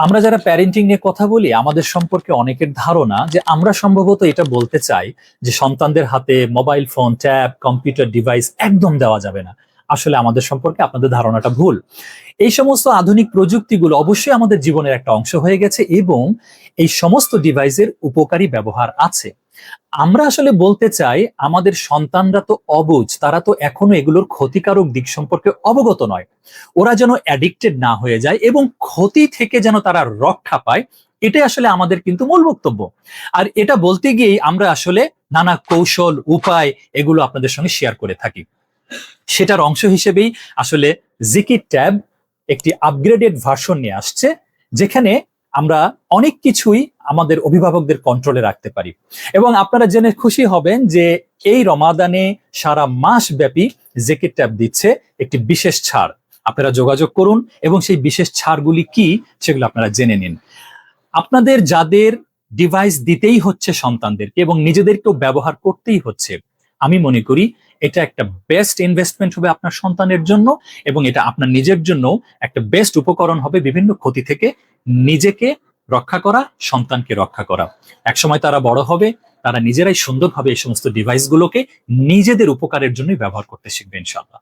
আমরা যারা প্যারেন্টিং নিয়ে কথা বলি আমাদের সম্পর্কে অনেকের ধারণা যে আমরা সম্ভবত এটা বলতে চাই যে সন্তানদের হাতে mobile phone, tab, computer device একদম দেওয়া যাবে না। আসলে আমাদের সম্পর্কে আপনাদের ধারণাটা ভুল। এই সমস্ত আধুনিক প্রযুক্তিগুলো অবশ্যই আমাদের জীবনের একটা অংশ হয়ে গেছে এবং এই সমস্ত ডিভাইসের উপকারী ব্যবহার আছে। আমরা আসলে বলতে চাই আমাদের সন্তানরা তো অবুঝ, তারা তো এখনো এগুলোর ক্ষতিকারক দিক সম্পর্কে অবগত নয়। ওরা যেন অ্যাডিক্টেড না হয়ে যায় এবং ক্ষতি থেকে যেন তারা রক্ষা পায়, এটাই আসলে আমাদের কিন্তু মূল বক্তব্য। আর এটা বলতে গিয়েই আমরা আসলে নানা কৌশল, উপায় এগুলো আপনাদের সঙ্গে শেয়ার করে থাকি। সেটার অংশ হিসেবেই আসলে জিকির ট্যাব একটি আপগ্রেডেড ভার্সন নিয়ে আসছে, যেখানে আমরা অনেক কিছুই আমাদের অভিভাবকদের কন্ট্রোলে রাখতে পারি। এবং আপনারা জেনে খুশি হবেন যে এই রমাদানে সারা মাস ব্যাপী জিকির ট্যাব দিচ্ছে একটি বিশেষ ছাড়। আপনারা যোগাযোগ করুন এবং সেই বিশেষ ছাড়গুলি কি সেগুলো আপনারা জেনে নিন। আপনাদের যাদের ডিভাইস দিতেই হচ্ছে সন্তানদেরকে এবং নিজেদেরকেও ব্যবহার করতেই হচ্ছে, আমি মনে করি এটা একটা বেস্ট ইনভেস্টমেন্ট হবে আপনার সন্তানের জন্য এবং এটা আপনার নিজের জন্য একটা বেস্ট উপকরণ হবে বিভিন্ন ক্ষতি থেকে নিজেকে রক্ষা করা, সন্তানকে রক্ষা করা। একসময় তারা বড় হবে, তারা নিজেরাই সুন্দরভাবে এই সমস্ত ডিভাইসগুলোকে নিজেদের উপকারের জন্যই ব্যবহার করতে শিখবে ইনশাআল্লাহ।